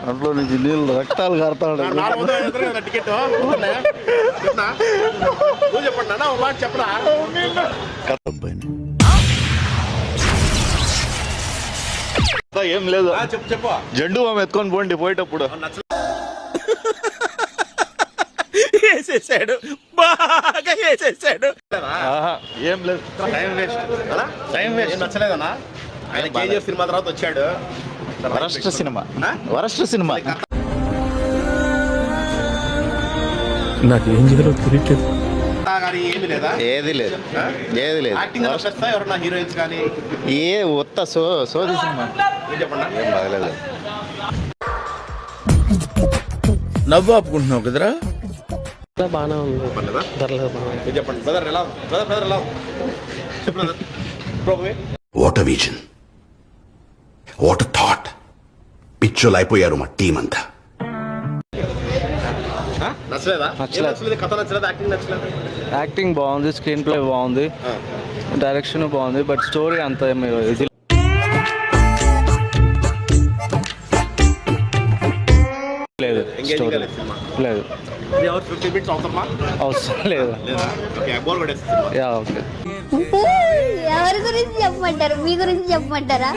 అంట్లో నుంచి నీళ్ళు రక్తాలు కారుతాడు. ఏం లేదు, చెప్పు. జెండు బామ్ ఎత్తుకొని పోండి పోయేటప్పుడు. వేసేసాడు, బాగా వేసేసాడు. ఏం లేదు, టైం వేస్ట్. నచ్చలేదన్నా ఆయన కేజీఎఫ్ సినిమా తర్వాత వచ్చాడు. వరస్ట్ సినిమా నాకు ఏం చేయాలో తెలియట్లేదు. ఏమి లేదా? ఏది లేదు. యాక్టింగ్ ఎవరన్నా హీరోయిన్స్ కానీ ఏ ఉత్త సోది సినిమా. చెప్పండి. ఏం బాగలేదు. నవ్వు ఆపుకుంటున్నావు కదరా? బాగానే ఉంది. చెప్పండి బ్రదర్, ఎలా చెప్పండి. What a vision, what a thought. పిచ్చోలు అయిపోయారు మా టీం అంతా. నచ్చలేదా? కథ నచ్చలేదు, యాక్టింగ్ నచ్చలేదు. యాక్టింగ్ బాగుంది, స్క్రీన్ ప్లే బాగుంది, డైరెక్షన్ బాగుంది, బట్ స్టోరీ అంత ఇది లేదు. లేదు, అవసరం లేదు. Yeah okay. ఎవరి గురించి చెప్పమంటారు? మీ గురించి చెప్పమంటారా?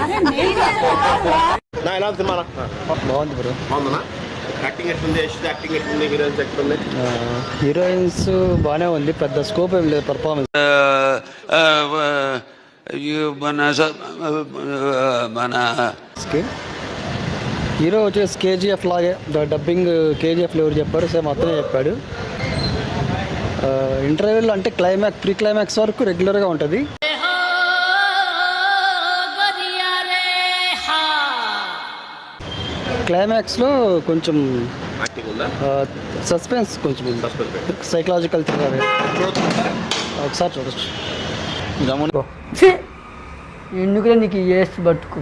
ఎలా సినిమా బాగుంది బ్రో. బాగుందన్నా? యాక్టింగ్ ఎట్లుంది? యాక్టింగ్ ఎట్లుంది? హీరోయిన్స్ ఎట్లుంది? హీరోయిన్స్ బాగానే ఉంది, పెద్ద స్కోప్ ఏం లేదు పర్ఫార్మెన్స్. హీరో వచ్చేసి కేజీఎఫ్ లాగే, డబ్బింగ్ కేజీఎఫ్లో ఎవరు చెప్పారు, సేమ్ అతనే చెప్పాడు. ఇంటర్వ్యూలో అంటే ప్రీ క్లైమాక్స్ వరకు రెగ్యులర్గా ఉంటుంది. క్లైమాక్స్లో కొంచెం సస్పెన్స్, కొంచెం సైకలాజికల్ థ్రిల్లర్. ఒకసారి చూడొచ్చు. ఎందుకులే నీకు చేసి బతుకు,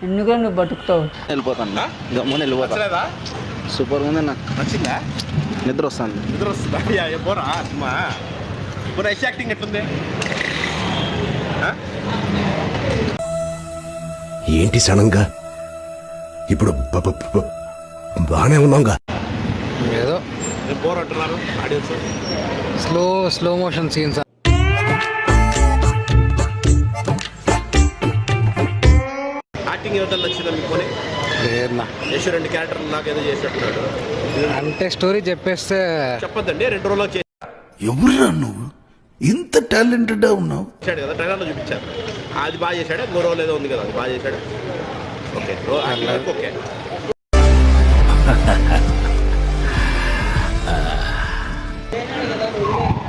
ఎందుకులే నువ్వు బతుకుతావు. వెళ్ళిపోతాను, గమ్మున వెళ్ళిపోతా. సూపర్ ఉంది, నాకు నచ్చిందా? నిద్ర వస్తుందా? పోరా సినిమా. యాక్టింగ్ ఎట్లుంది? ఏంటి సడన్గా ఇప్పుడు బాగానే ఉన్నాంగా. ఏదో బోర్ అంటున్నారు audience. Slow motion scenes. Acting ఏదో నచ్చిందా మీకు? లేదన్నా, యశ్ 2 క్యారెక్టర్లు నాకు ఏదో చేసినట్టున్నాడు. అంటే స్టోరీ చెప్పేస్తే చెప్పొద్దండి, 2 రోజులు ఎవరురా నువ్వు ఇంత టాలెంటెడ్ ఉన్నావు? చేశాడు కదా, ట్రైలర్లో చూపించారు. అది బాగా చేశాడు. 3 రోజులు ఏదో ఉంది కదా, అది బాగా చేశాడు. Okay okay.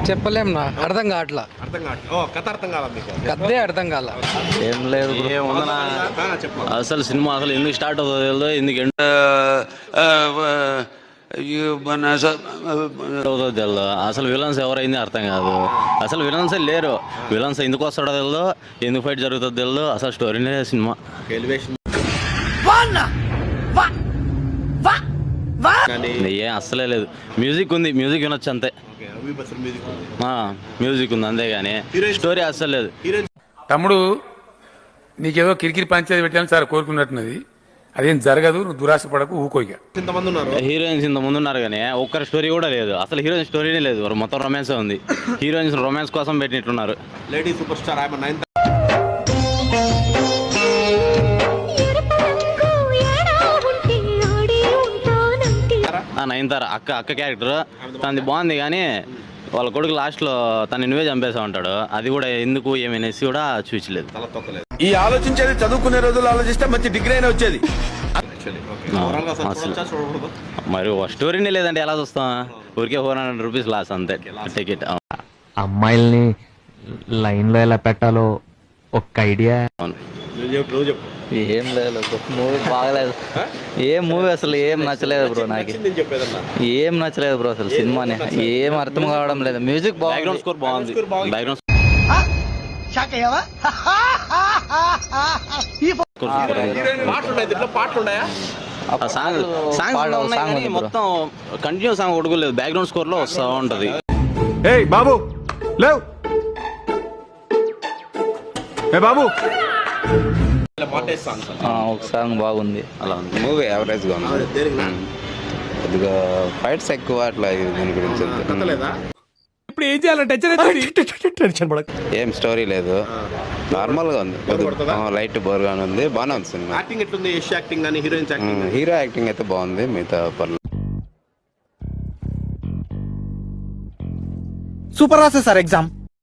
చెప్పలేం నా, అర్థం కావట్లా. కథ అర్థం కావాలి మీకు? కథే అర్థం కాల. ఏం లేదు ఏముందనా, అసలు సినిమా అసలు ఎందుకు స్టార్ట్ అవుతుందో ఎందుకు తెలియదు. అసలు విలన్స్ ఎవరైంది అర్థం కాదు. అసలు విలన్స్ లేరు. విలన్స్ ఎందుకు వస్తాడో తెలియదు, ఎందుకు ఫైట్ జరుగుతుందో తెలియదు. అసలు స్టోరీనే సినిమా. ఏం అస్సలే లేదు. మ్యూజిక్ ఉంది, మ్యూజిక్ వినొచ్చు అంతే. మ్యూజిక్ ఉంది అంతేగాని స్టోరీ అస్సలు లేదు. తమ్ముడు నీకేదో కిరికిరి పంచాయతీ పెట్టాలని సార్ కోరుకున్నట్టున్నది. అదేం జరగదు, నువ్వు దురాశ పడకు, ఊకోగా. హీరోయిన్స్ ఇంత ముందు ఉన్నారు కానీ ఒక్కరి స్టోరీ కూడా లేదు. అసలు హీరోయిన్ స్టోరీనే లేదు, మొత్తం రొమాన్స్ ఉంది. హీరోయిన్స్ రొమాన్స్ కోసం పెట్టినట్టున్నారు. లేడీ సూపర్ స్టార్ నయనతార అక్క క్యారెక్టర్ తనది బాగుంది కానీ వాళ్ళ కొడుకు లాస్ట్లో తను నువ్వే చంపేసా ఉంటాడు. అది కూడా ఎందుకు ఏమనేసి కూడా చూచలేదు. ఈ ఆలోచించేది చదువుకునే రోజులు ఆలోచిస్తే మంచి డిగ్రీ అయినా వచ్చేది. మరి స్టోరీనే లేదంటే ఎలా చూస్తాం? ఊరికే 400 రూపీస్ లాస్ అంతే టికెట్. అమ్మాయిల్ని లైన్లో ఎలా పెట్టాలో ఒక్క ఐడియా. ఏం లేదు, మూవీ బాగలేదు. ఏం మూవీ అసలు ఏం నచ్చలేదు బ్రో. నాకు ఏం నచ్చలేదు బ్రో అసలు. సినిమానే ఏం అర్థం కావడం లేదు. మ్యూజిక్ బ్యాక్గ్రౌండ్ స్కోర్ బాగుంది. బ్యాక్గ్రౌండ్ సాంగ్ మొత్తం కంటిన్యూ సాంగ్ ఉడకలేదు. బ్యాక్గ్రౌండ్ స్కోర్ లో వస్తూ ఉంటది. బాబు లేవు, బాబు మాటేజ్ సాంగ్స్ ఒక సాంగ్ బాగుంది. అలా ఉంది. మూవీ యావరేజ్ గా ఉంది. దేనికి కొద్దిగా ఫైట్స్ ఎక్కువ అట్లా దీని గురించి అంతే. లేదా ఇప్పుడు ఏం చేయాలంటే టెన్షన్ పడక. ఏం స్టోరీ లేదు, నార్మల్ గా ఉంది. లైట్ బోర్ గానే ఉంది, బాగానే ఉంది సినిమా. యాక్టింగ్ ఎట్లుంది? యష్ యాక్టింగ్ కానీ హీరోయిన్స్ యాక్టింగ్ హీరో యాక్టింగ్ అయితే బాగుంది, మిగతా పర్లేదు. సూపర్ రాసే సార్ ఎగ్జామ్.